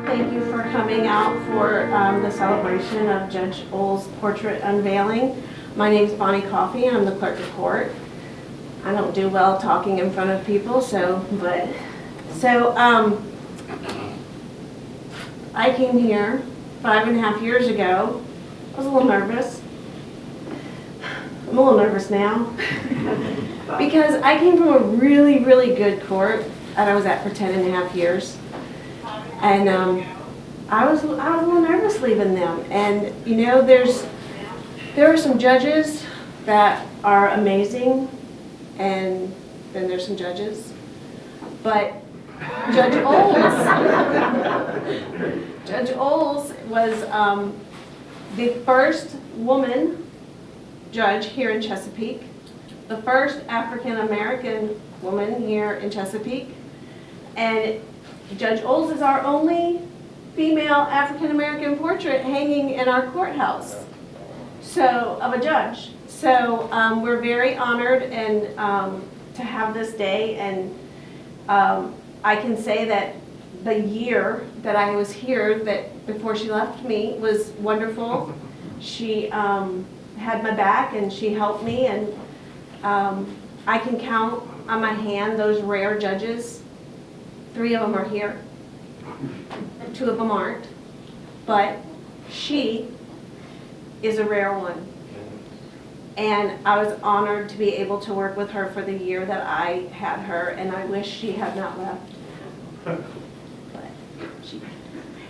Thank you for coming out for the celebration of Judge Old's portrait unveiling. My name is Bonnie Coffey, and I'm the clerk of court. I don't do well talking in front of people, I came here 5.5 years ago. I was a little nervous. I'm a little nervous now because I came from a really, really good court that I was at for 10.5 years. And I was a little nervous leaving them. And you know, there are some judges that are amazing, and then there's some judges. But Judge Oles was the first woman judge here in Chesapeake, the first African American woman here in Chesapeake, and Judge Oles is our only female African American portrait hanging in our courthouse, of a judge. So we're very honored and to have this day, and I can say that the year that I was here, that before she left me, was wonderful. She had my back and she helped me, and I can count on my hand those rare judges. 3 of them are here, 2 of them aren't, but she is a rare one. And I was honored to be able to work with her for the year that I had her, and I wish she had not left.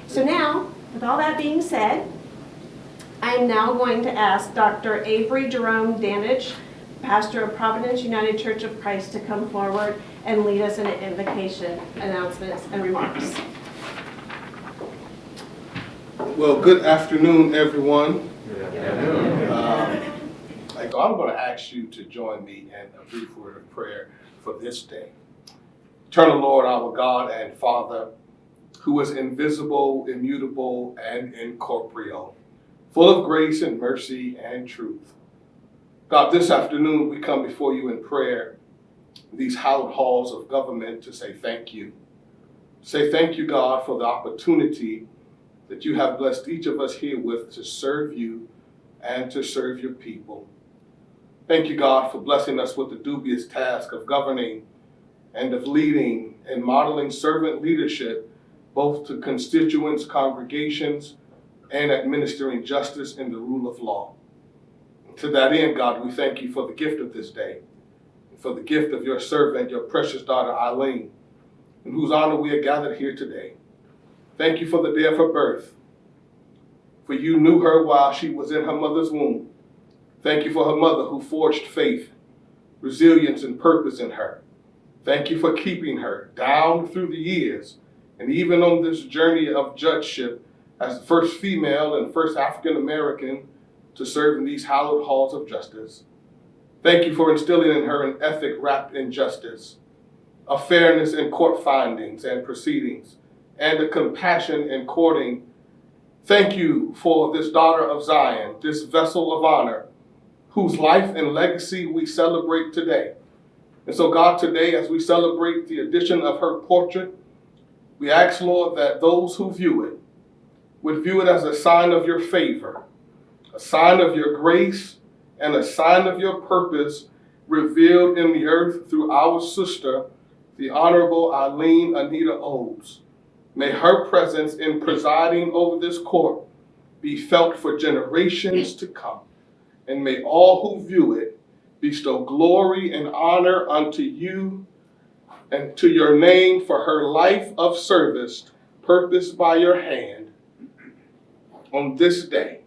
So now, with all that being said, I am now going to ask Dr. Avery Jerome Danich, pastor of Providence United Church of Christ, to come forward and lead us in an invocation, announcements, and remarks. Well, good afternoon, everyone. I'm going to ask you to join me in a brief word of prayer for this day. Eternal Lord, our God and Father, who is invisible, immutable, and incorporeal, full of grace and mercy and truth. God, this afternoon we come before you in prayer, these hallowed halls of government, to say thank you. Say thank you, God, for the opportunity that you have blessed each of us here with to serve you and to serve your people. Thank you, God, for blessing us with the dubious task of governing and of leading and modeling servant leadership, both to constituents, congregations, and administering justice in the rule of law. To that end, God, we thank you for the gift of this day, for the gift of your servant, your precious daughter, Eileen, in whose honor we are gathered here today. Thank you for the day of her birth, for you knew her while she was in her mother's womb. Thank you for her mother who forged faith, resilience, and purpose in her. Thank you for keeping her down through the years, and even on this journey of judgeship as the first female and first African American to serve in these hallowed halls of justice. Thank you for instilling in her an ethic wrapped in justice, a fairness in court findings and proceedings, and a compassion in courting. Thank you for this daughter of Zion, this vessel of honor, whose life and legacy we celebrate today. And so, God, today, as we celebrate the addition of her portrait, we ask, Lord, that those who view it would view it as a sign of your favor, a sign of your grace, and a sign of your purpose revealed in the earth through our sister, the Honorable Eileen Anita Oles. May her presence in presiding over this court be felt for generations to come. And may all who view it bestow glory and honor unto you and to your name for her life of service, purposed by your hand on this day.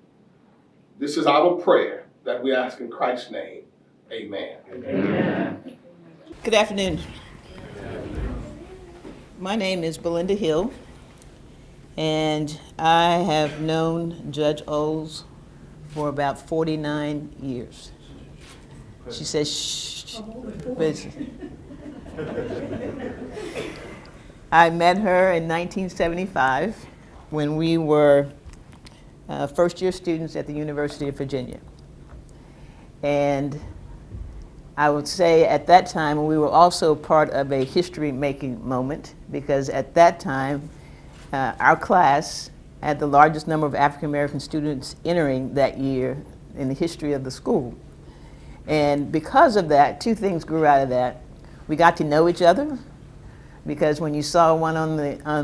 This is our prayer that we ask in Christ's name. Amen. Amen. Good afternoon. My name is Belinda Hill, and I have known Judge Oles for about 49 years. She says, shh. I met her in 1975 when we were first-year students at the University of Virginia. And I would say at that time we were also part of a history-making moment, because at that time our class had the largest number of African American students entering that year in the history of the school. And because of that, two things grew out of that. We got to know each other, because when you saw one on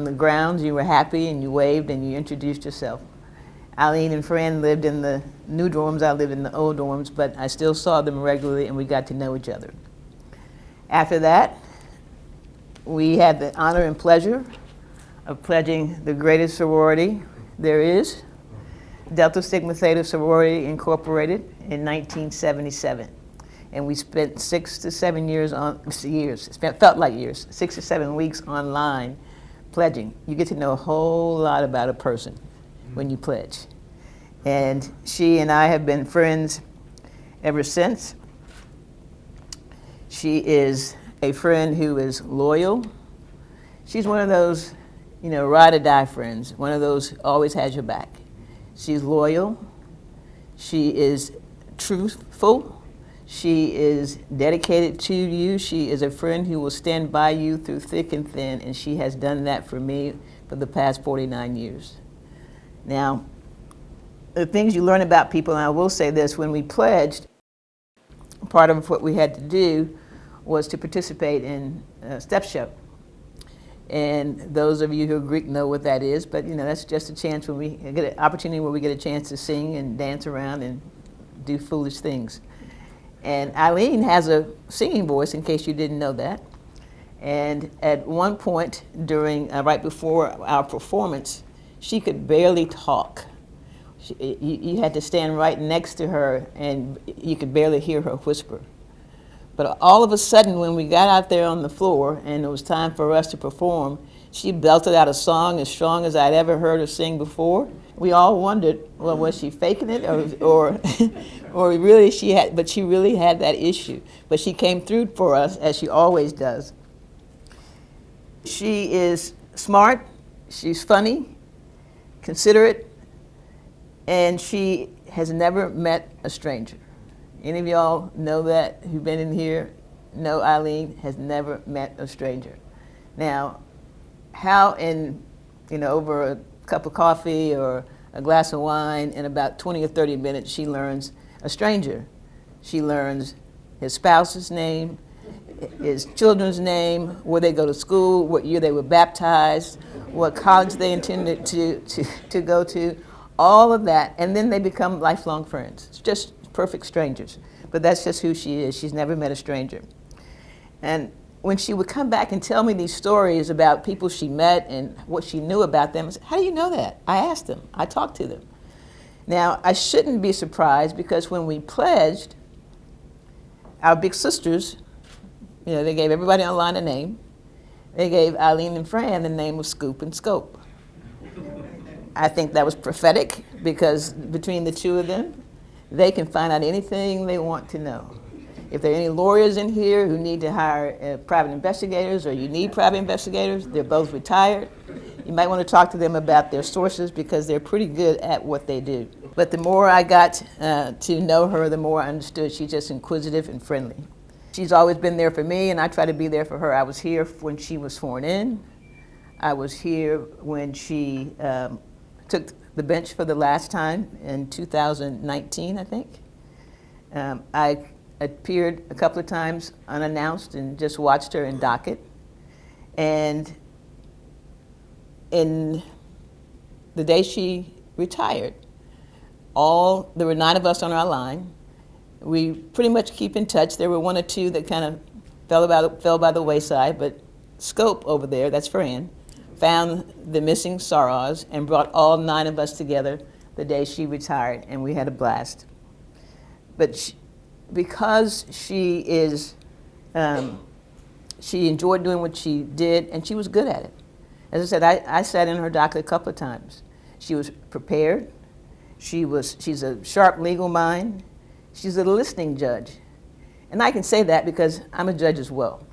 the grounds, you were happy and you waved and you introduced yourself. Eileen and Fran lived in the new dorms, I lived in the old dorms, but I still saw them regularly and we got to know each other. After that, we had the honor and pleasure of pledging the greatest sorority there is, Delta Sigma Theta Sorority Incorporated, in 1977. And we spent 6 to 7 years felt like years, 6 to 7 weeks online pledging. You get to know a whole lot about a person when you pledge. And she and I have been friends ever since. She is a friend who is loyal. She's one of those, ride or die friends, one of those always has your back. She's loyal. She is truthful. She is dedicated to you. She is a friend who will stand by you through thick and thin, and she has done that for me for the past 49 years. Now, the things you learn about people, and I will say this, when we pledged, part of what we had to do was to participate in a step show. And those of you who are Greek know what that is, but that's just a chance when we get an opportunity where we get a chance to sing and dance around and do foolish things. And Eileen has a singing voice, in case you didn't know that. And at one point during, right before our performance, she could barely talk. You had to stand right next to her and you could barely hear her whisper. But all of a sudden, when we got out there on the floor and it was time for us to perform, she belted out a song as strong as I'd ever heard her sing before. We all wondered, well, was she faking it or really but she really had that issue. But she came through for us, as she always does. She is smart, she's funny, considerate, and she has never met a stranger. Any of y'all know that, who've been in here, know Eileen has never met a stranger. Now, how in, over a cup of coffee or a glass of wine, in about 20 or 30 minutes, she learns a stranger. She learns his spouse's name, his children's name, where they go to school, what year they were baptized, what college they intended to go to, all of that, and then they become lifelong friends. It's just perfect strangers, but that's just who she is. She's never met a stranger. And when she would come back and tell me these stories about people she met and what she knew about them, I said, how do you know that? I asked them, I talked to them. Now, I shouldn't be surprised, because when we pledged, our big sisters, they gave everybody online a name. They gave Eileen and Fran the name of Scoop and Scope. I think that was prophetic, because between the two of them, they can find out anything they want to know. If there are any lawyers in here who need to hire private investigators, or you need private investigators, they're both retired. You might want to talk to them about their sources, because they're pretty good at what they do. But the more I got to know her, the more I understood she's just inquisitive and friendly. She's always been there for me, and I try to be there for her. I was here when she was sworn in. I was here when she took the bench for the last time in 2019, I think. I appeared a couple of times unannounced and just watched her in docket. And in the day she retired, there were 9 of us on our line. We pretty much keep in touch. There were 1 or 2 that kind of fell by the wayside, but Scope over there, that's Fran, found the missing sorors and brought all 9 of us together the day she retired, and we had a blast. But because she enjoyed doing what she did, and she was good at it. As I said, I sat in her docket a couple of times. She was prepared. She's a sharp legal mind. She's a listening judge. And I can say that because I'm a judge as well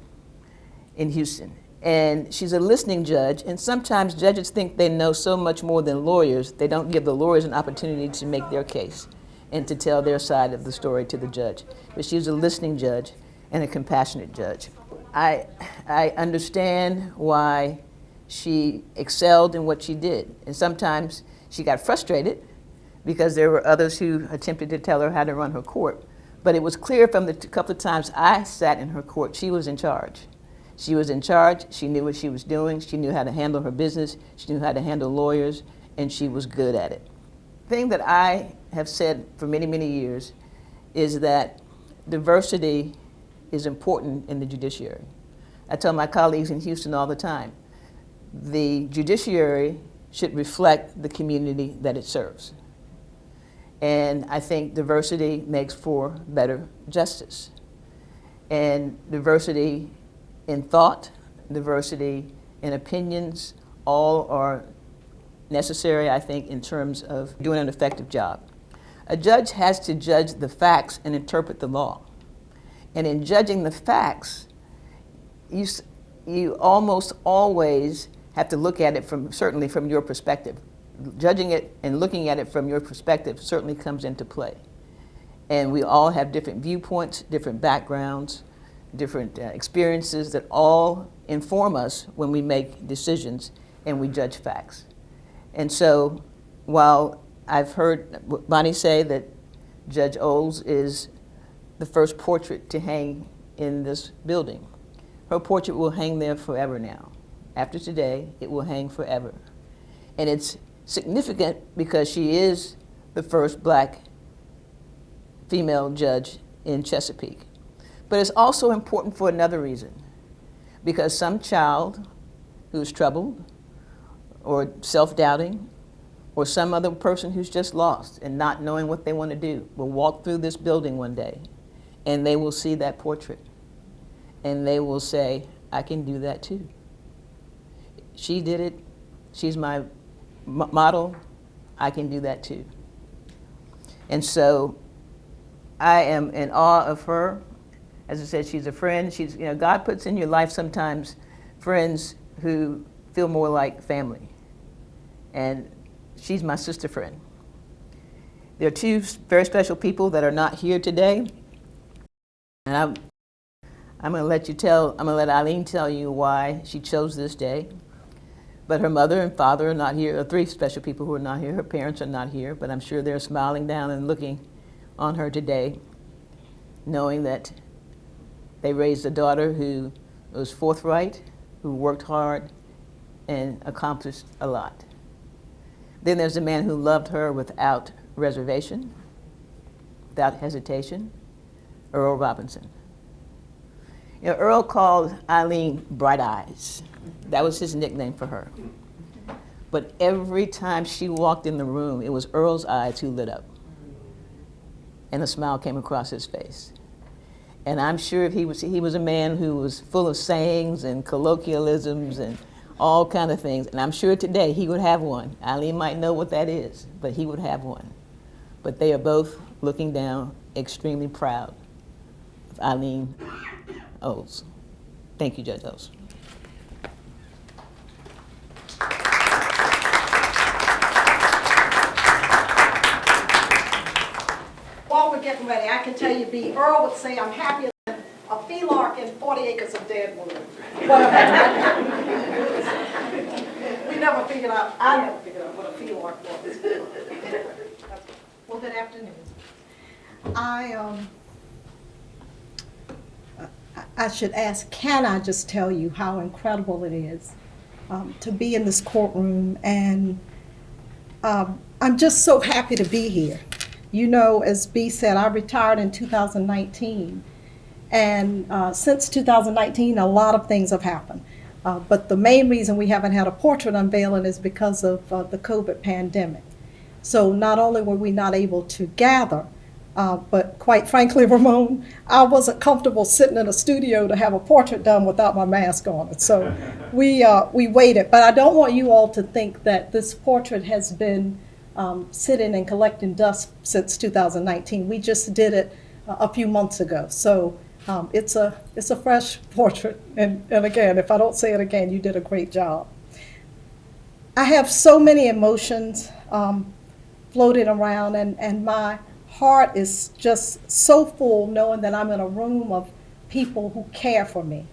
in Houston. And she's a listening judge, and sometimes judges think they know so much more than lawyers, they don't give the lawyers an opportunity to make their case and to tell their side of the story to the judge. But she's a listening judge and a compassionate judge. I understand why she excelled in what she did. And sometimes she got frustrated because there were others who attempted to tell her how to run her court. But it was clear from the couple of times I sat in her court, she was in charge. She was in charge, she knew what she was doing, she knew how to handle her business, she knew how to handle lawyers, and she was good at it. The thing that I have said for many, many years is that diversity is important in the judiciary. I tell my colleagues in Houston all the time, the judiciary should reflect the community that it serves. And I think diversity makes for better justice. And diversity in thought, diversity in opinions, all are necessary, I think, in terms of doing an effective job. A judge has to judge the facts and interpret the law. And in judging the facts, you almost always have to look at it certainly from your perspective. Judging it and looking at it from your perspective certainly comes into play. And we all have different viewpoints, different backgrounds, different experiences that all inform us when we make decisions and we judge facts. And so while I've heard Bonnie say that Judge Oles is the first portrait to hang in this building, her portrait will hang there forever now. After today, it will hang forever. And it's significant because she is the first black female judge in Chesapeake. But it's also important for another reason, because some child who's troubled or self-doubting or some other person who's just lost and not knowing what they want to do will walk through this building one day and they will see that portrait and they will say, I can do that too. She did it, she's my model, I can do that too. And so I am in awe of her. As I said, she's a friend. She's, God puts in your life sometimes friends who feel more like family. And she's my sister friend. There are two very special people that are not here today. And I'm going to let Eileen tell you why she chose this day. But her mother and father are not here. There are three special people who are not here. Her parents are not here, but I'm sure they're smiling down and looking on her today, knowing that they raised a daughter who was forthright, who worked hard, and accomplished a lot. Then there's a man who loved her without reservation, without hesitation, Earl Robinson. Earl called Eileen Bright Eyes. That was his nickname for her. But every time she walked in the room, it was Earl's eyes who lit up. And a smile came across his face. And I'm sure he was a man who was full of sayings and colloquialisms and all kind of things. And I'm sure today he would have one. Eileen might know what that is, but he would have one. But they are both looking down, extremely proud of Eileen Oles. Thank you, Judge Oles. While we're getting ready, I can tell you, B. Earl would say, I'm happier than a felark in 40 acres of dead wood. We never figured out, I never figured out what a felark was. Well, good afternoon. I should ask, can I just tell you how incredible it is to be in this courtroom, and I'm just so happy to be here. As B said, I retired in 2019, and since 2019, a lot of things have happened. But the main reason we haven't had a portrait unveiling is because of the COVID pandemic. So not only were we not able to gather, but quite frankly, Ramon, I wasn't comfortable sitting in a studio to have a portrait done without my mask on it. So we waited. But I don't want you all to think that this portrait has been sitting and collecting dust since 2019. We just did it a few months ago. So it's a fresh portrait. And again, if I don't say it again, you did a great job. I have so many emotions floating around, and my heart is just so full knowing that I'm in a room of people who care for me.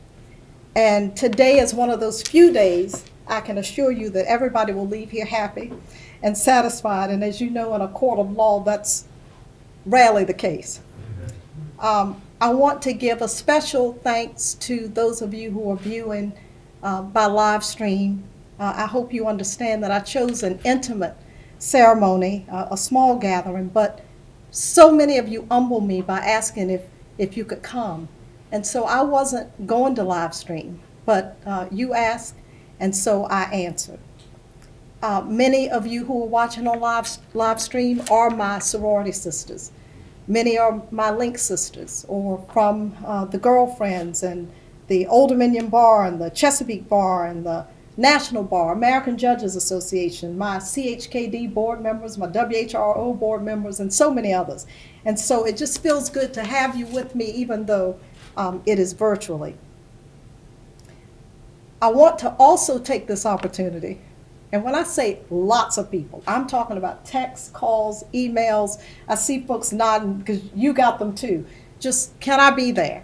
And today is one of those few days I can assure you that everybody will leave here happy and satisfied. And as you know, in a court of law, that's rarely the case. I want to give a special thanks to those of you who are viewing by live stream. I hope you understand that I chose an intimate ceremony, a small gathering, but so many of you humbled me by asking if you could come. And so I wasn't going to live stream, but you asked, and so I answered. Many of you who are watching on live stream are my sorority sisters. Many are my Link sisters, or from the Girlfriends and the Old Dominion Bar and the Chesapeake Bar and the National Bar, American Judges Association, my CHKD board members, my WHRO board members, and so many others. And so it just feels good to have you with me, even though it is virtually. I want to also take this opportunity, and when I say lots of people, I'm talking about texts, calls, emails. I see folks nodding because you got them too. Just, can I be there?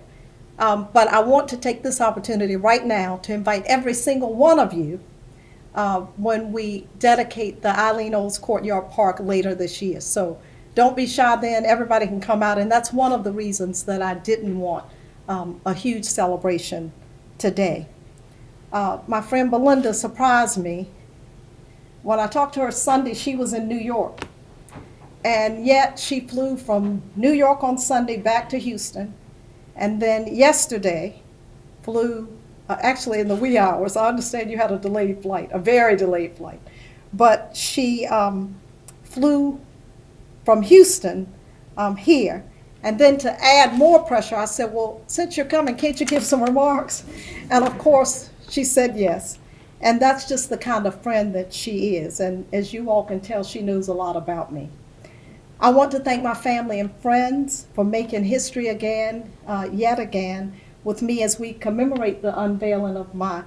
But I want to take this opportunity right now to invite every single one of you when we dedicate the Eileen A's Courtyard Park later this year. So don't be shy then, everybody can come out, and that's one of the reasons that I didn't want a huge celebration today. My friend Belinda surprised me. When I talked to her Sunday, she was in New York. And yet she flew from New York on Sunday back to Houston. And then yesterday flew, actually in the wee hours, I understand you had a delayed flight, a very delayed flight. But she flew from Houston here. And then to add more pressure, I said, well, since you're coming, can't you give some remarks? And of course, she said yes. And that's just the kind of friend that she is. And as you all can tell, she knows a lot about me. I want to thank my family and friends for making history again, yet again, with me as we commemorate the unveiling of my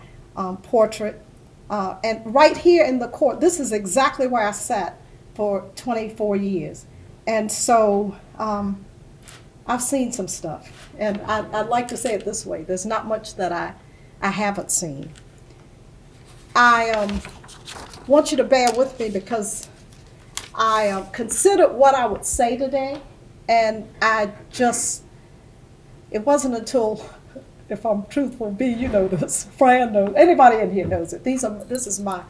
portrait. And right here in the court, this is exactly where I sat for 24 years. And so I've seen some stuff. And I'd like to say it this way. There's not much that I haven't seen. I want you to bear with me because I considered what I would say today, and it wasn't until, if I'm truthful, B, you know this, Fran knows, anybody in here knows it. This is my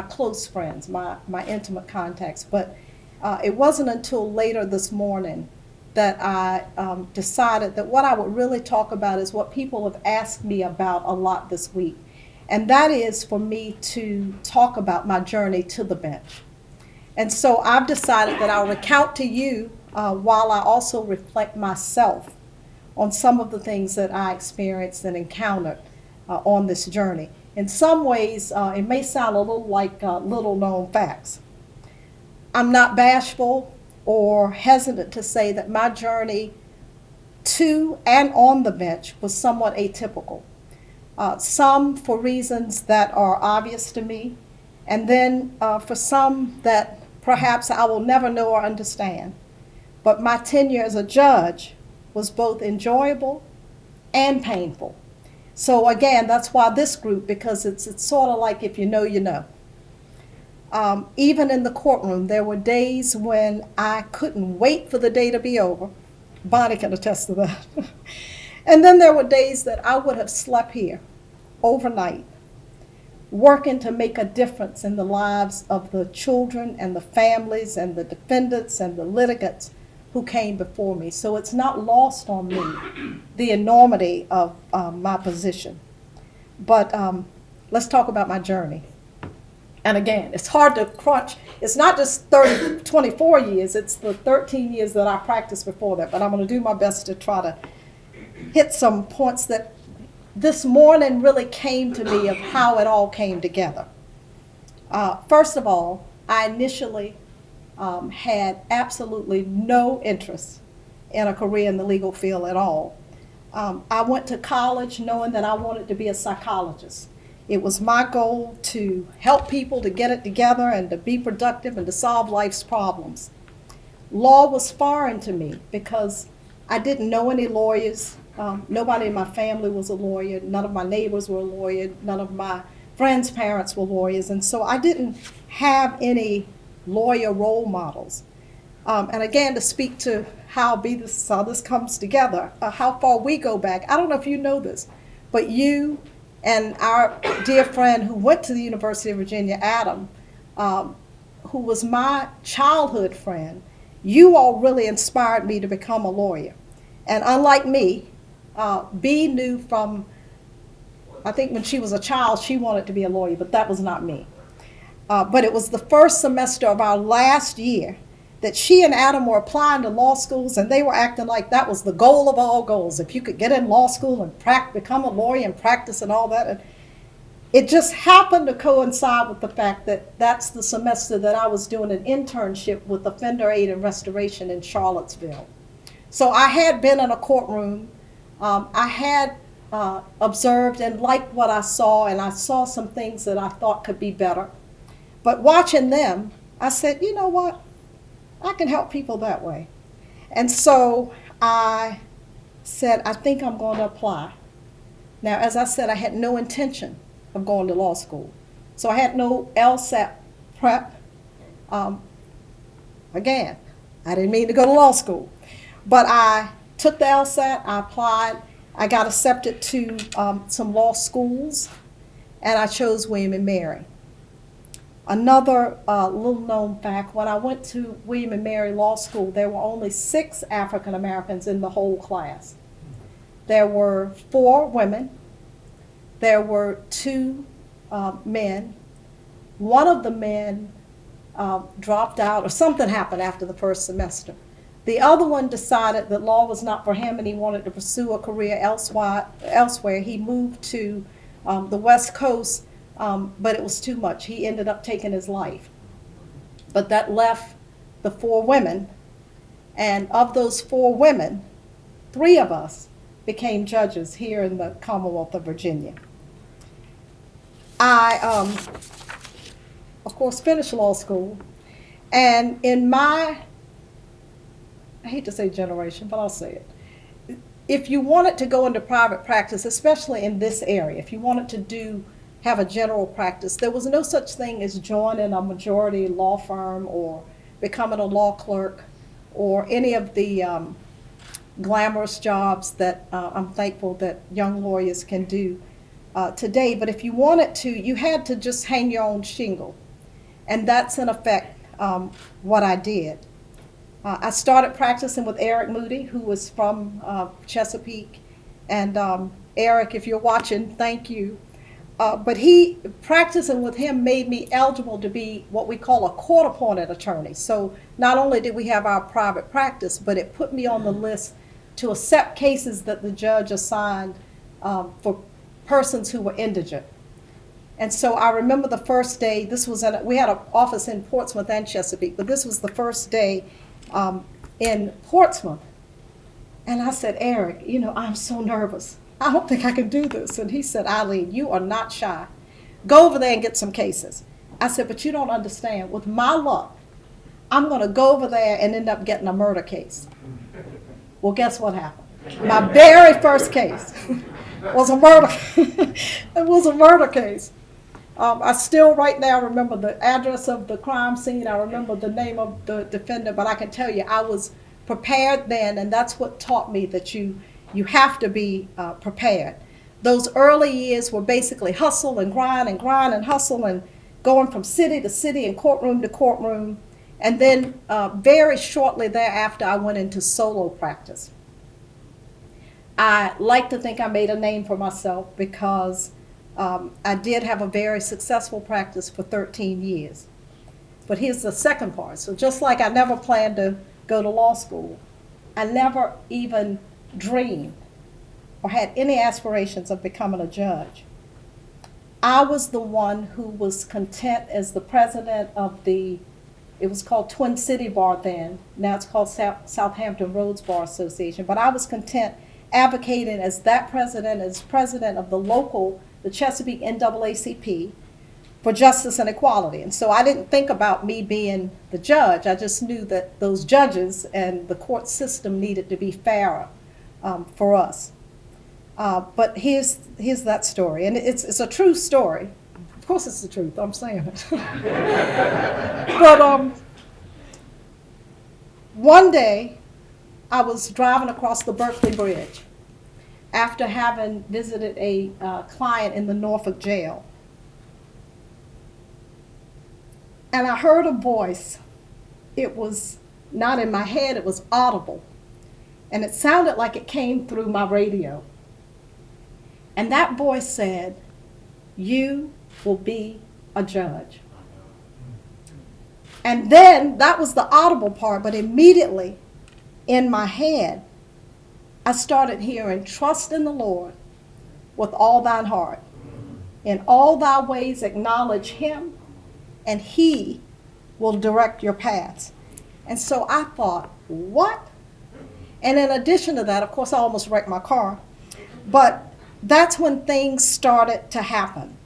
close friends, my intimate contacts, but it wasn't until later this morning that I decided that what I would really talk about is what people have asked me about a lot this week. And that is for me to talk about my journey to the bench. And so I've decided that I'll recount to you while I also reflect myself on some of the things that I experienced and encountered on this journey. In some ways, it may sound a little like little known facts. I'm not bashful or hesitant to say that my journey to and on the bench was somewhat atypical. Some for reasons that are obvious to me, and then for some that perhaps I will never know or understand. But my tenure as a judge was both enjoyable and painful. So again, that's why this group, because it's sort of like if you know, you know. Even in the courtroom, there were days when I couldn't wait for the day to be over. Bonnie can attest to that. And then there were days that I would have slept here overnight, working to make a difference in the lives of the children and the families and the defendants and the litigants who came before me. So it's not lost on me, the enormity of my position. But let's talk about my journey. And again, it's hard to crunch. It's not just 24 years, it's the 13 years that I practiced before that. But I'm going to do my best to try to hit some points that this morning really came to me of how it all came together. First of all, I initially had absolutely no interest in a career in the legal field at all. I went to college knowing that I wanted to be a psychologist. It was my goal to help people to get it together and to be productive and to solve life's problems. Law was foreign to me because I didn't know any lawyers. Nobody in my family was a lawyer. None of my neighbors were a lawyer. None of my friends' parents were lawyers, and so I didn't have any lawyer role models. And again, to speak to how this comes together, how far we go back. I don't know if you know this, but you and our dear friend who went to the University of Virginia, Adam, who was my childhood friend, you all really inspired me to become a lawyer. And unlike me, B knew from, I think when she was a child, she wanted to be a lawyer, but that was not me. But it was the first semester of our last year that she and Adam were applying to law schools, and they were acting like that was the goal of all goals. If you could get in law school and become a lawyer and practice and all that. And it just happened to coincide with the fact that that's the semester that I was doing an internship with Offender Aid and Restoration in Charlottesville. So I had been in a courtroom. I had observed and liked what I saw, and I saw some things that I thought could be better. But watching them, I said, you know what? I can help people that way. And so I said, I think I'm going to apply. Now, as I said, I had no intention of going to law school. So I had no LSAT prep. Again, I didn't mean to go to law school. But I took the LSAT, I applied, I got accepted to some law schools, and I chose William and Mary. Another little known fact, when I went to William and Mary Law School, there were only 6 African Americans in the whole class. There were 4 women, there were 2 men. One of the men dropped out, or something happened after the first semester. The other one decided that law was not for him and he wanted to pursue a career elsewhere. He moved to the West Coast, but it was too much. He ended up taking his life. But that left the 4 women, and of those 4 women, 3 of us became judges here in the Commonwealth of Virginia. I, of course, finished law school, and in my, I hate to say generation, but I'll say it. If you wanted to go into private practice, especially in this area, if you wanted to have a general practice, there was no such thing as joining a majority law firm or becoming a law clerk or any of the glamorous jobs that I'm thankful that young lawyers can do today. But if you wanted to, you had to just hang your own shingle. And that's in effect what I did. I started practicing with Eric Moody, who was from Chesapeake. And Eric, if you're watching, thank you. But practicing with him made me eligible to be what we call a court-appointed attorney. So not only did we have our private practice, but it put me on the list to accept cases that the judge assigned for persons who were indigent. And so I remember the first day, we had an office in Portsmouth and Chesapeake, but this was the first day in Portsmouth. And I said, Eric, I'm so nervous. I don't think I can do this. And he said, Eileen, you are not shy. Go over there and get some cases. I said, but you don't understand. With my luck, I'm going to go over there and end up getting a murder case. Well, guess what happened? My very first case was a murder. It was a murder case. I still right now remember the address of the crime scene. I remember the name of the defendant, but I can tell you I was prepared then, and that's what taught me that you have to be prepared. Those early years were basically hustle and grind and hustle and going from city to city and courtroom to courtroom. And then very shortly thereafter, I went into solo practice. I like to think I made a name for myself because I did have a very successful practice for 13 years. But here's the second part. So just like I never planned to go to law school, I never even dreamed or had any aspirations of becoming a judge. I was the one who was content as the president of it was called Twin City Bar then, now it's called Southampton Roads Bar Association, but I was content advocating as president of the Chesapeake NAACP for justice and equality. And so I didn't think about me being the judge, I just knew that those judges and the court system needed to be fairer for us. But here's that story, and it's a true story. course it's the truth, I'm saying it. But one day, I was driving across the Berkeley Bridge after having visited a client in the Norfolk jail. And I heard a voice. It was not in my head, it was audible. And it sounded like it came through my radio. And that voice said, "You will be a judge." And then that was the audible part, but immediately in my head, I started hearing, "Trust in the Lord with all thine heart. In all thy ways acknowledge him, and he will direct your paths." And so I thought, what? And in addition to that, of course, I almost wrecked my car. But that's when things started to happen.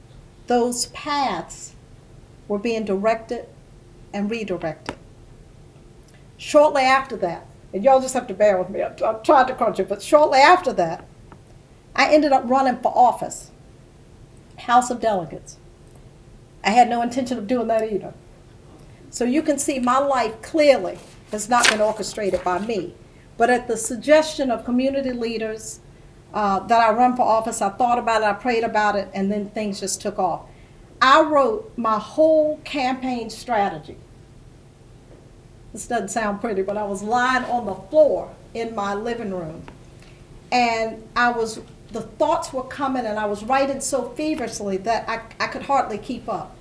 Those paths were being directed and redirected. Shortly after that, and y'all just have to bear with me, I'm trying to crunch it, but shortly after that, I ended up running for office, House of Delegates. I had no intention of doing that either. So you can see my life clearly has not been orchestrated by me. But at the suggestion of community leaders that I run for office, I thought about it, I prayed about it, and then things just took off. I wrote my whole campaign strategy. This doesn't sound pretty, but I was lying on the floor in my living room. And the thoughts were coming, and I was writing so feverishly that I could hardly keep up.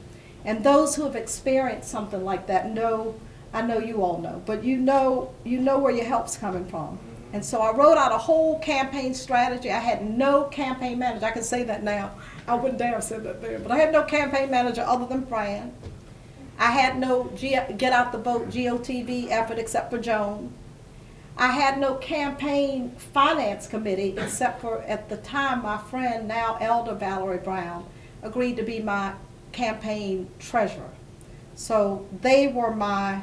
And those who have experienced something like that know, I know you all know, but you know where your help's coming from. And so I wrote out a whole campaign strategy. I had no campaign manager. I can say that now. I wouldn't dare have said that then. But I had no campaign manager other than Fran. I had no Get Out the Vote GOTV effort except for Joan. I had no campaign finance committee except for, at the time, my friend, now Elder Valerie Brown, agreed to be my campaign treasurer. So they were my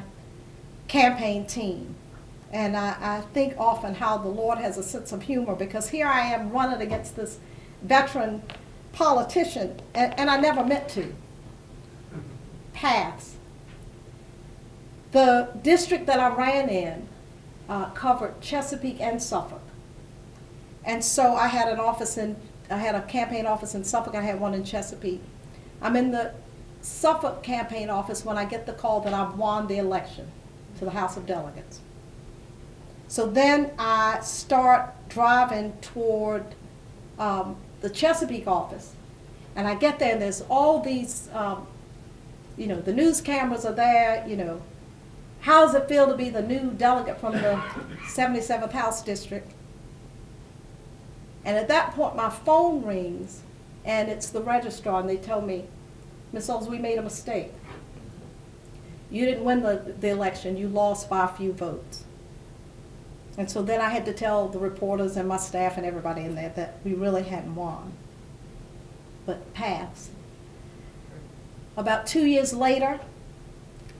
campaign team. And I think often how the Lord has a sense of humor, because here I am running against this veteran politician, and I never meant to. Paths. The district that I ran in covered Chesapeake and Suffolk. And so I had a campaign office in Suffolk, I had one in Chesapeake. I'm in the Suffolk campaign office when I get the call that I've won the election to the House of Delegates. So then I start driving toward the Chesapeake office, and I get there and there's all these, the news cameras are there, how does it feel to be the new delegate from the 77th House District? And at that point my phone rings, and it's the registrar, and they tell me, "Ms. Oles, we made a mistake. You didn't win the election, you lost by a few votes." And so then I had to tell the reporters and my staff and everybody in there that we really hadn't won, but paths. About 2 years later,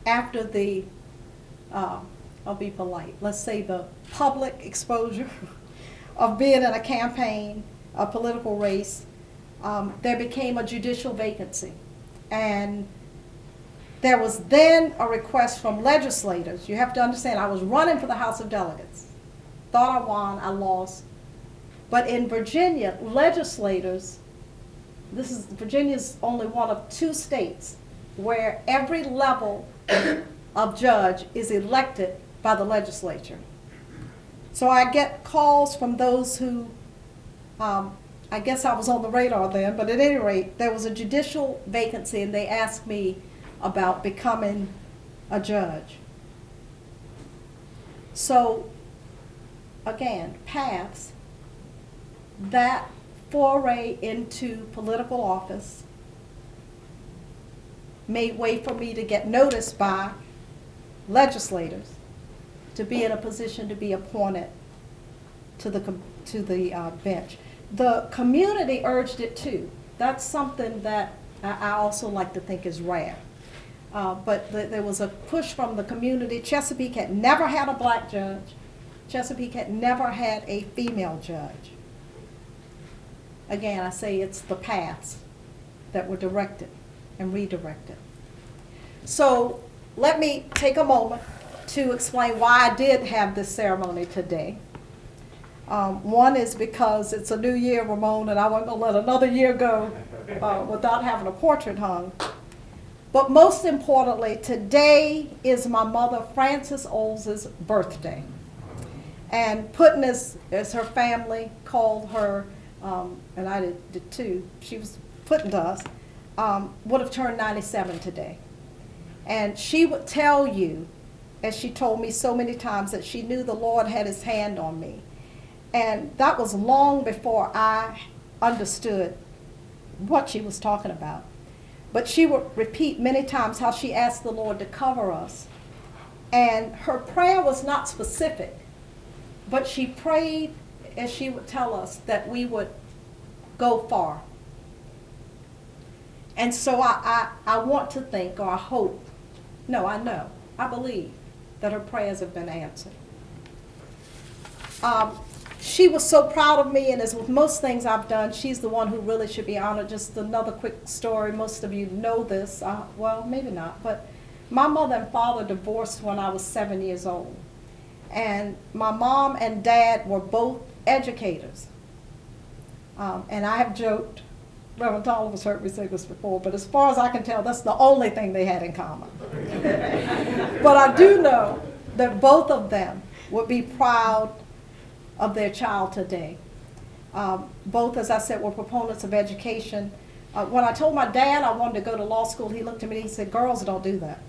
after the, I'll be polite, let's say the public exposure of being in a campaign, a political race, there became a judicial vacancy. And there was then a request from legislators. You have to understand, I was running for the House of Delegates. Thought I won, I lost. But in Virginia, legislators, Virginia's only one of 2 states where every level of judge is elected by the legislature. So I get calls from those who, I guess I was on the radar then, but at any rate, there was a judicial vacancy and they asked me about becoming a judge. So, again, paths, that foray into political office made way for me to get noticed by legislators to be in a position to be appointed to the bench. The community urged it too. That's something that I also like to think is rare. But there was a push from the community. Chesapeake had never had a black judge. Chesapeake had never had a female judge. Again, I say it's the paths that were directed. and redirect it. So let me take a moment to explain why I did have this ceremony today. One is because it's a new year, Ramon, and I wasn't going to let another year go without having a portrait hung. But most importantly, today is my mother, Frances Oles's birthday. And Putin, as her family called her, and I did too, she was Putin to us, would have turned 97 today. And she would tell you, as she told me so many times, that she knew the Lord had his hand on me. And that was long before I understood what she was talking about. But she would repeat many times how she asked the Lord to cover us. And her prayer was not specific, but she prayed, as she would tell us, that we would go far. And so I want to think, or I hope, no, I know, I believe that her prayers have been answered. She was so proud of me, and as with most things I've done, she's the one who really should be honored. Just another quick story. Most of you know this. Well, maybe not, but my mother and father divorced when I was 7 years old. And my mom and dad were both educators. And I have joked, Reverend Tolliver's heard me say this before, but as far as I can tell, that's the only thing they had in common. But I do know that both of them would be proud of their child today. Both, as I said, were proponents of education. When I told my dad I wanted to go to law school, he looked at me and he said, "Girls don't do that."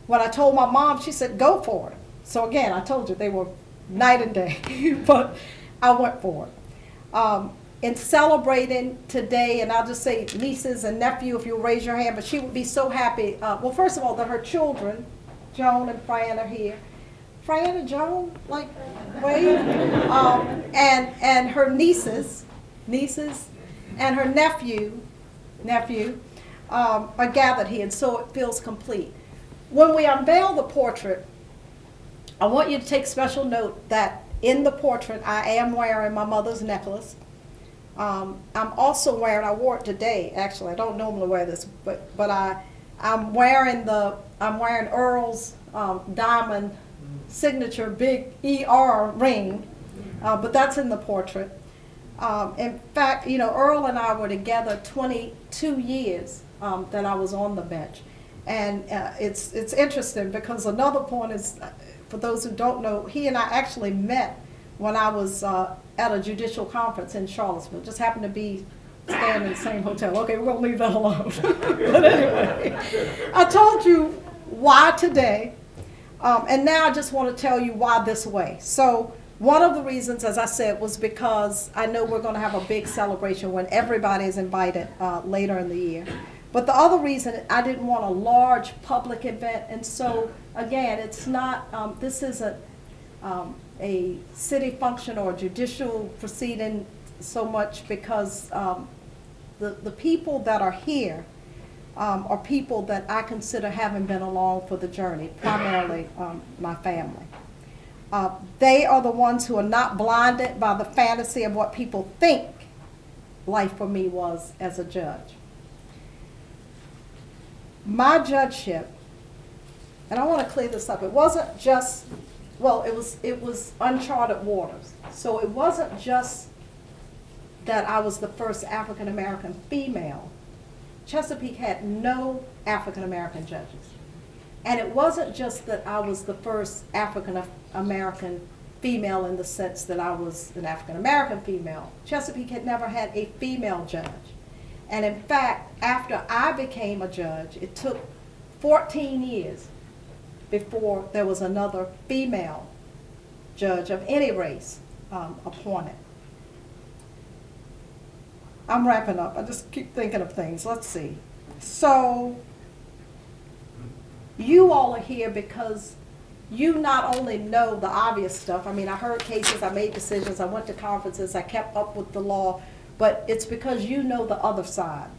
When I told my mom, she said, "Go for it." So again, I told you they were night and day, but I went for it. In celebrating today, and I'll just say nieces and nephew, if you'll raise your hand, but she would be so happy. Well, first of all, that her children, Joan and Fran, are here. Fran and Joan, like, wave. And her nieces, and her nephew, are gathered here, and so it feels complete. When we unveil the portrait, I want you to take special note that in the portrait, I am wearing my mother's necklace. I'm also wearing, I wore it today, actually, I don't normally wear this, but I'm wearing Earl's diamond signature big ER ring, but that's in the portrait. In fact, you know, Earl and I were together 22 years that I was on the bench. And it's interesting because another point is, for those who don't know, he and I actually met when I was at a judicial conference in Charlottesville. Just happened to be staying in the same hotel. Okay, we're going to leave that alone. But anyway, I told you why today. And now I just want to tell you why this way. So one of the reasons, as I said, was because I know we're going to have a big celebration when everybody is invited later in the year. But the other reason, I didn't want a large public event. And so, again, it's not, this isn't a city function or a judicial proceeding so much because the people that are here are people that I consider having been along for the journey, primarily my family. They are the ones who are not blinded by the fantasy of what people think life for me was as a judge. My judgeship, and I want to clear this up, it wasn't just, well, it was uncharted waters. So it wasn't just that I was the first African American female. Chesapeake had no African American judges. And it wasn't just that I was the first African American female in the sense that I was an African American female. Chesapeake had never had a female judge. And in fact, after I became a judge, it took 14 years before there was another female judge of any race appointed. I'm wrapping up. I just keep thinking of things. Let's see. So you all are here because you not only know the obvious stuff. I mean, I heard cases, I made decisions, I went to conferences, I kept up with the law, but it's because you know the other side.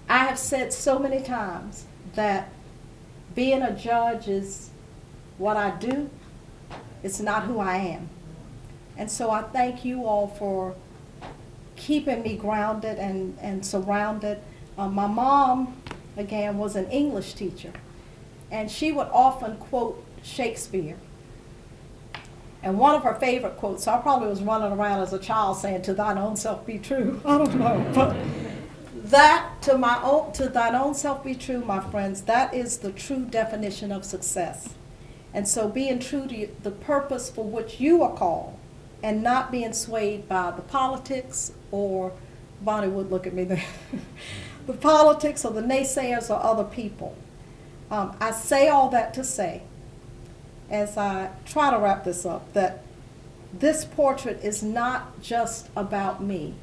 I have said so many times that being a judge is what I do. It's not who I am. And so I thank you all for keeping me grounded and surrounded My mom, again, was an English teacher, and she would often quote Shakespeare. And one of her favorite quotes, so I probably was running around as a child saying, "To thine own self be true." I don't know, but that, to thine own self be true, my friends, that is the true definition of success. And so being true to the purpose for which you are called, and not being swayed by the politics, or Bonnie would look at me there, the politics or the naysayers or other people. I say all that to say, as I try to wrap this up, that this portrait is not just about me,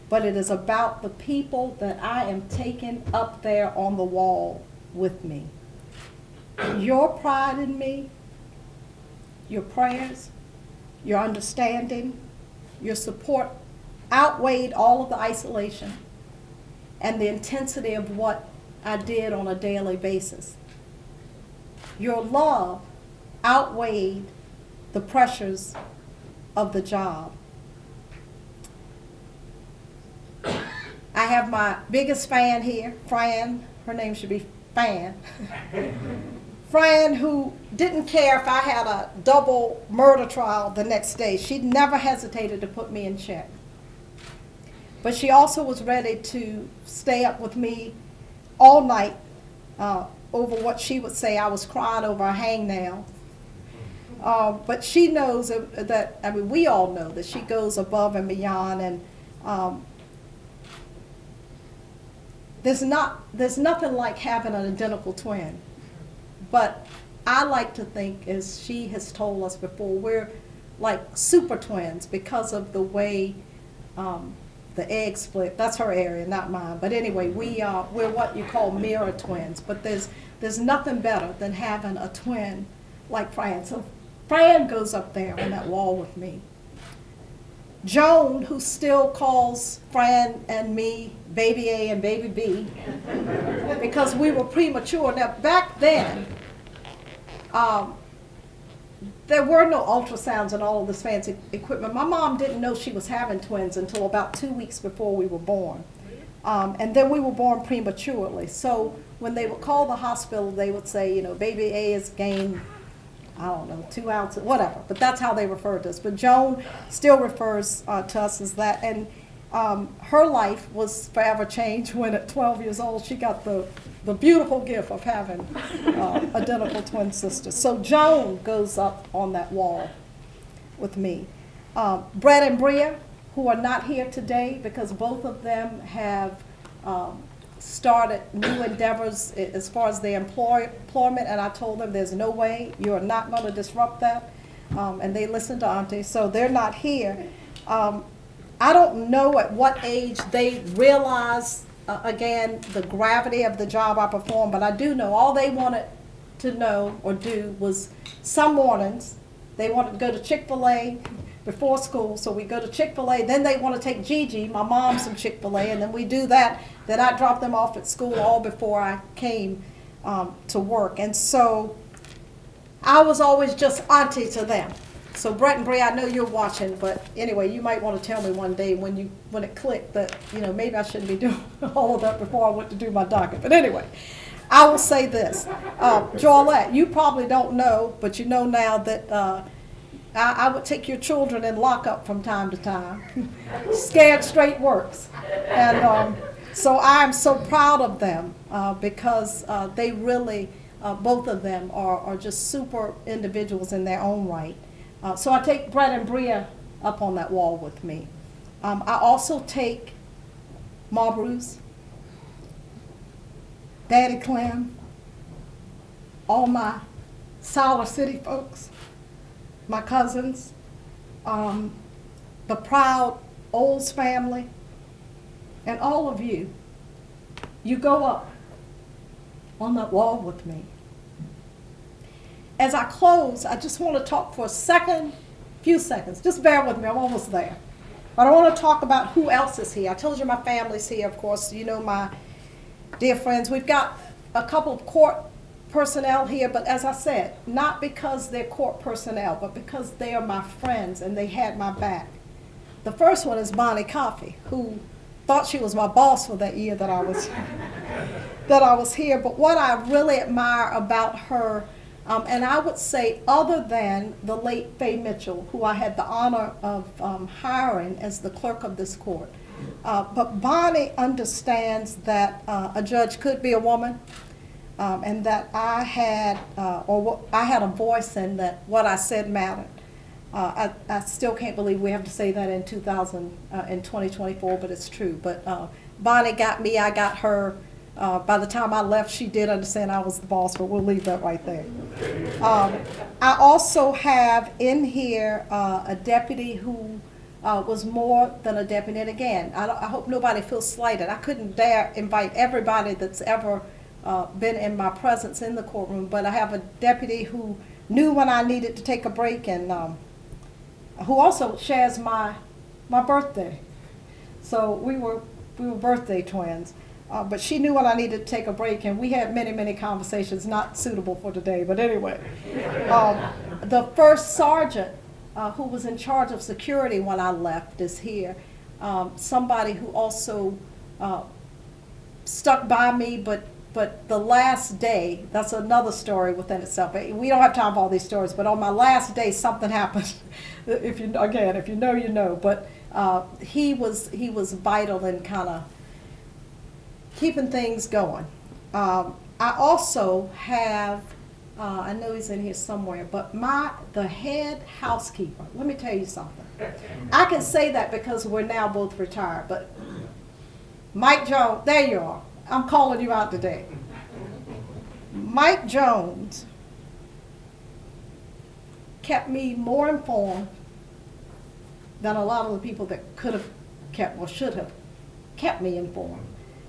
but it is about the people that I am taking up there on the wall with me. Your pride in me, your prayers, your understanding, your support outweighed all of the isolation and the intensity of what I did on a daily basis. Your love outweighed the pressures of the job. I have my biggest fan here, Fran. Her name should be Fan. Fran, who didn't care if I had a double murder trial the next day. She never hesitated to put me in check. But she also was ready to stay up with me all night over what she would say I was crying over a hangnail. But she knows that, I mean, we all know that she goes above and beyond, and there's nothing like having an identical twin. But I like to think, as she has told us before, we're like super twins because of the way the egg split. That's her area, not mine. But anyway, we're what you call mirror twins. But there's nothing better than having a twin like Fran. So Fran goes up there on that wall with me. Joan, who still calls Fran and me Baby A and Baby B, because we were premature. Now, back then, there were no ultrasounds and all of this fancy equipment. My mom didn't know she was having twins until about 2 weeks before we were born. And then we were born prematurely. So when they would call the hospital, they would say, you know, Baby A has gained, I don't know, 2 ounces, whatever. But that's how they referred to us. But Joan still refers to us as that. And her life was forever changed when at 12 years old she got the beautiful gift of having identical twin sisters. So Joan goes up on that wall with me. Brett and Bria, who are not here today because both of them have started new endeavors as far as their employment, and I told them there's no way, you are not going to disrupt that, and they listened to Auntie, so they're not here. I don't know at what age they realize, again, the gravity of the job I performed, but I do know all they wanted to know or do was some mornings they wanted to go to Chick-fil-A before school, so we go to Chick-fil-A, then they want to take Gigi, my mom, some Chick-fil-A, and then we do that, then I drop them off at school all before I came to work. And so I was always just Auntie to them. So Brett and Bria, I know you're watching, but anyway, you might want to tell me one day when it clicked that, you know, maybe I shouldn't be doing all of that before I went to do my docket. But anyway, I will say this. Joelette, you probably don't know, but you know now that I would take your children in lockup from time to time. Scared straight works. And so I'm so proud of them because they really, both of them are just super individuals in their own right. So I take Brett and Bria up on that wall with me. I also take Ma Bruce, Daddy Clem, all my Siler City folks, my cousins, the proud Olds family, and all of you. You go up on that wall with me. As I close, I just want to talk for a few seconds. Just bear with me, I'm almost there. But I want to talk about who else is here. I told you my family's here, of course. You know my dear friends. We've got a couple of court personnel here, but as I said, not because they're court personnel, but because they are my friends and they had my back. The first one is Bonnie Coffey, who thought she was my boss for that year that I was here. But what I really admire about her, and I would say other than the late Faye Mitchell, who I had the honor of hiring as the clerk of this court, but Bonnie understands that a judge could be a woman, and that I had a voice and that what I said mattered. I still can't believe we have to say that in 2024, but it's true. But Bonnie got me, I got her. By the time I left, she did understand I was the boss, but we'll leave that right there. I also have in here a deputy who was more than a deputy. And again, I hope nobody feels slighted. I couldn't dare invite everybody that's ever been in my presence in the courtroom, but I have a deputy who knew when I needed to take a break, and who also shares my birthday. So we were birthday twins. But she knew when I needed to take a break, and we had many, many conversations not suitable for today. But anyway, the first sergeant who was in charge of security when I left is here. Somebody who also stuck by me, but the last day, that's another story within itself. We don't have time for all these stories, but on my last day, something happened. If you know, you know. But he was vital in kind of keeping things going. I also have, I know he's in here somewhere, but the head housekeeper, let me tell you something. I can say that because we're now both retired, but Mike Jones, there you are. I'm calling you out today. Mike Jones kept me more informed than a lot of the people that could have kept or should have kept me informed.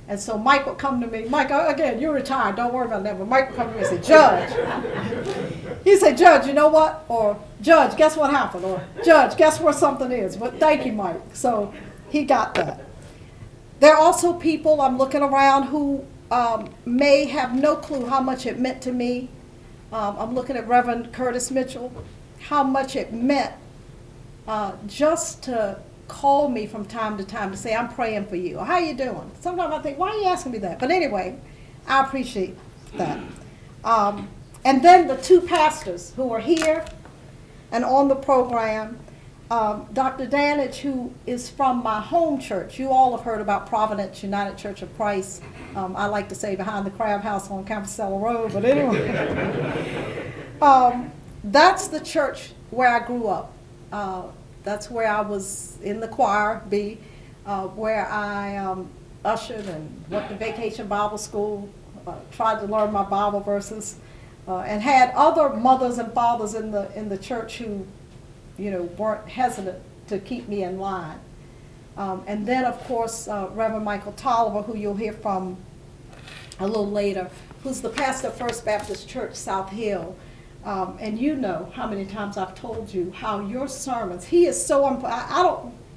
And so Mike would come to me, Mike, again, you're retired, don't worry about that, but Mike would come to me and say, Judge. He'd say, Judge, you know what? Or, Judge, guess what happened? Or, Judge, guess where something is? But thank you, Mike. So he got that. There are also people I'm looking around who may have no clue how much it meant to me. I'm looking at Reverend Curtis Mitchell, how much it meant just to call me from time to time to say, I'm praying for you, or how you doing? Sometimes I think, why are you asking me that? But anyway, I appreciate that. And then the two pastors who are here and on the program, Dr. Danich, who is from my home church. You all have heard about Providence United Church of Christ. I like to say behind the Crab House on Campusella Road, but anyway. That's the church where I grew up. That's where I was in the choir, where I ushered and went to Vacation Bible School, tried to learn my Bible verses, and had other mothers and fathers in the church who, weren't hesitant to keep me in line. And then, of course, Reverend Michael Tolliver, who you'll hear from a little later, who's the pastor of First Baptist Church, South Hill. And you know how many times I've told you how your sermons, he is so, I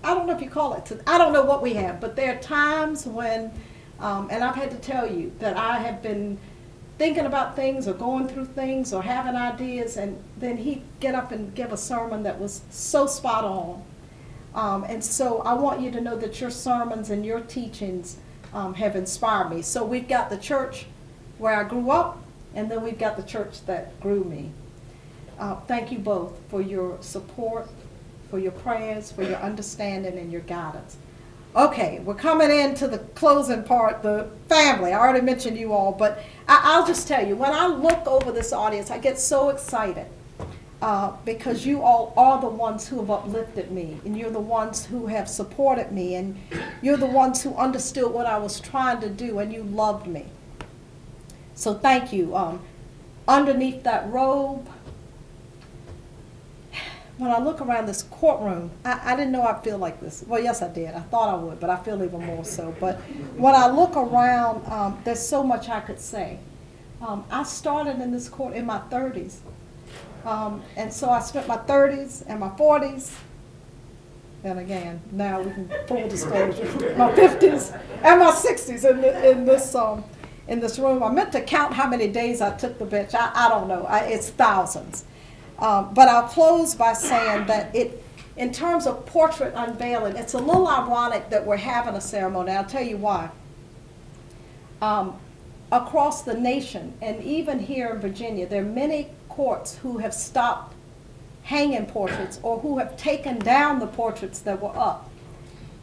don't know if you call it, I don't know what we have, but there are times when, and I've had to tell you that I have been thinking about things or going through things or having ideas, and then he'd get up and give a sermon that was so spot on. And so I want you to know that your sermons and your teachings have inspired me. So we've got the church where I grew up, and then we've got the church that grew me. Thank you both for your support, for your prayers, for your understanding and your guidance. Okay, we're coming into the closing part, the family. I already mentioned you all, but I'll just tell you, when I look over this audience, I get so excited because you all are the ones who have uplifted me, and you're the ones who have supported me, and you're the ones who understood what I was trying to do, and you loved me. So thank you. Underneath that robe, when I look around this courtroom, I didn't know I'd feel like this. Well, yes, I did. I thought I would, but I feel even more so. But when I look around, there's so much I could say. I started in this court in my 30s. And so I spent my 30s and my 40s, and again, now we can full disclosure, my 50s and my 60s in this room. I meant to count how many days I took the bench. I don't know. It's thousands. But I'll close by saying that in terms of portrait unveiling, it's a little ironic that we're having a ceremony. I'll tell you why. Across the nation, and even here in Virginia, there are many courts who have stopped hanging portraits or who have taken down the portraits that were up.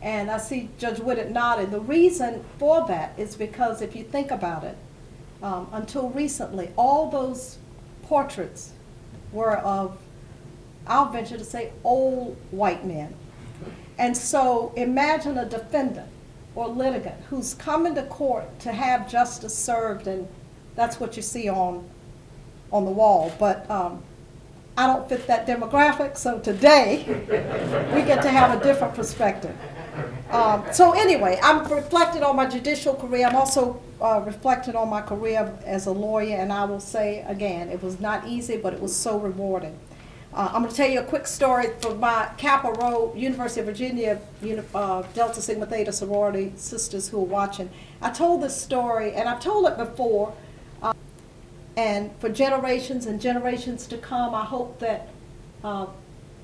And I see Judge Whitted nodding. The reason for that is because if you think about it, until recently, all those portraits were of, I'll venture to say, old white men. And so imagine a defendant or litigant who's coming to court to have justice served, and that's what you see on the wall. But I don't fit that demographic, so today we get to have a different perspective. So anyway, I'm reflecting on my judicial career. I'm also reflecting on my career as a lawyer, and I will say again, it was not easy, but it was so rewarding. I'm going to tell you a quick story from my Kappa Rho, University of Virginia, Delta Sigma Theta sorority sisters who are watching. I told this story, and I've told it before, and for generations and generations to come, I hope that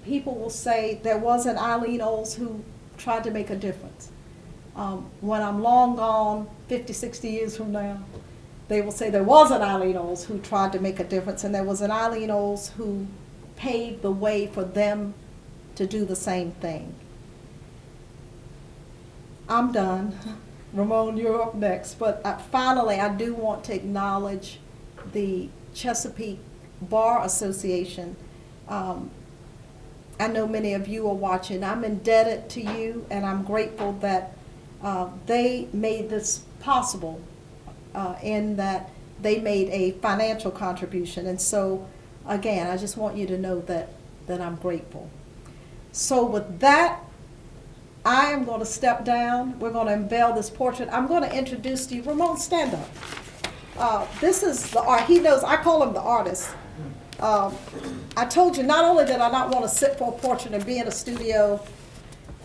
people will say there was an Eileen Olds who tried to make a difference. When I'm long gone, 50, 60 years from now, they will say there was an Eileen Olds who tried to make a difference, and there was an Eileen Olds who paved the way for them to do the same thing. I'm done. Ramon, you're up next. But finally, I do want to acknowledge the Chesapeake Bar Association. I know many of you are watching. I'm indebted to you, and I'm grateful that they made this possible in that they made a financial contribution. And so, again, I just want you to know that I'm grateful. So with that, I am going to step down. We're going to unveil this portrait. I'm going to introduce to you, Ramon, stand up. This is the art. He knows, I call him the artist. I told you not only did I not want to sit for a portrait and be in a studio,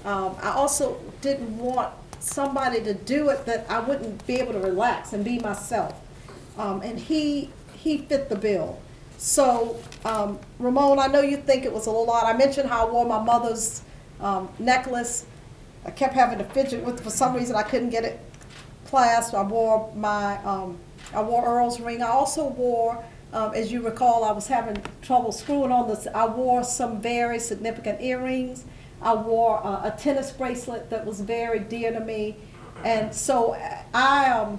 I also didn't want somebody to do it that I wouldn't be able to relax and be myself. And he fit the bill. So, Ramon, I know you think it was a little odd. I mentioned how I wore my mother's necklace. I kept having to fidget with it. For some reason, I couldn't get it clasped. I wore Earl's ring. I also wore, as you recall, I was having trouble screwing on this. I wore some very significant earrings. I wore a tennis bracelet that was very dear to me. And so I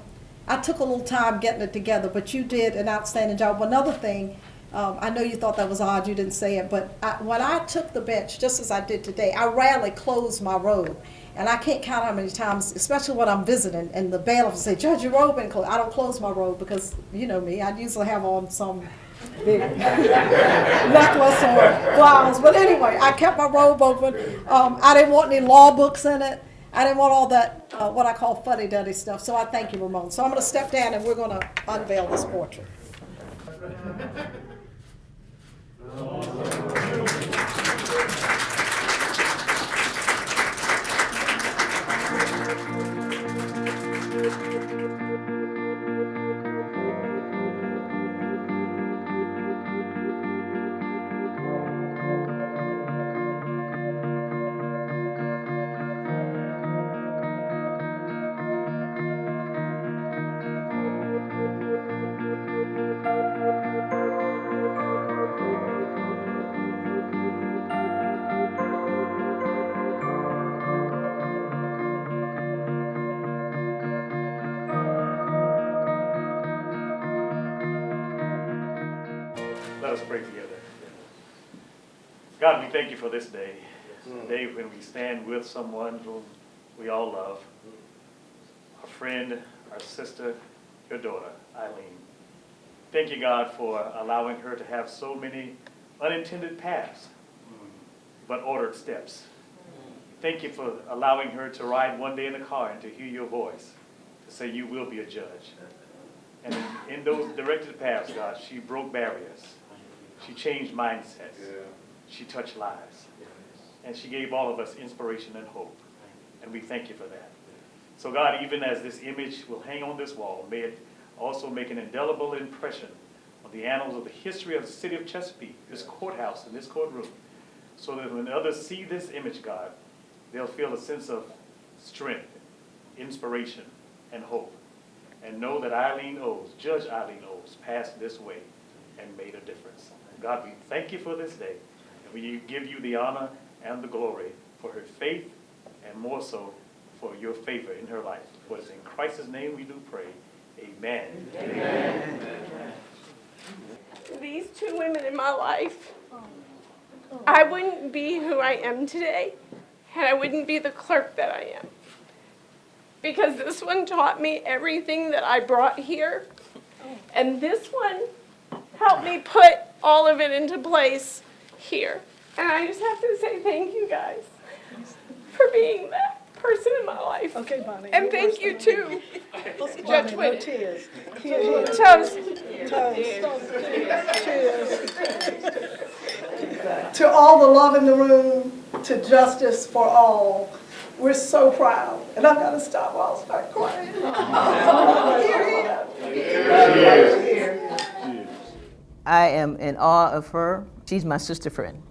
took a little time getting it together, but you did an outstanding job. Another thing, I know you thought that was odd, you didn't say it, but when I took the bench, just as I did today, I rarely close my robe. And I can't count how many times, especially when I'm visiting, and the bailiff will say, Judge, your robe ain't closed. I don't close my robe because, you know me, I usually have on some big necklace or blouse. But anyway, I kept my robe open. I didn't want any law books in it. I didn't want all that, what I call fuddy-duddy stuff. So I thank you, Ramon. So I'm going to step down and we're going to unveil this portrait. Let us pray together. God, we thank you for this day. A day when we stand with someone whom we all love. Our friend, our sister, your daughter, Eileen. Thank you, God, for allowing her to have so many unintended paths, but ordered steps. Thank you for allowing her to ride one day in the car and to hear your voice, to say you will be a judge. And in those directed paths, God, she broke barriers. She changed mindsets. She touched lives. And she gave all of us inspiration and hope. And we thank you for that. So God, even as this image will hang on this wall, may it also make an indelible impression on the annals of the history of the city of Chesapeake, this courthouse and this courtroom, so that when others see this image, God, they'll feel a sense of strength, inspiration, and hope, and know that Eileen O's, Judge Eileen O's, passed this way and made a difference. God, we thank you for this day, and we give you the honor and the glory for her faith, and more so for your favor in her life. For it's in Christ's name we do pray. Amen. Amen. These two women in my life, I wouldn't be who I am today, and I wouldn't be the clerk that I am. Because this one taught me everything that I brought here, and this one helped me put all of it into place here. And I just have to say thank you guys for being that person in my life. Okay, Bonnie. And thank you too, Judge No Whitten. tears. Toast. To all the love in the room, to justice for all, we're so proud. And I've got to stop or I'll start crying. I am in awe of her. She's my sister friend.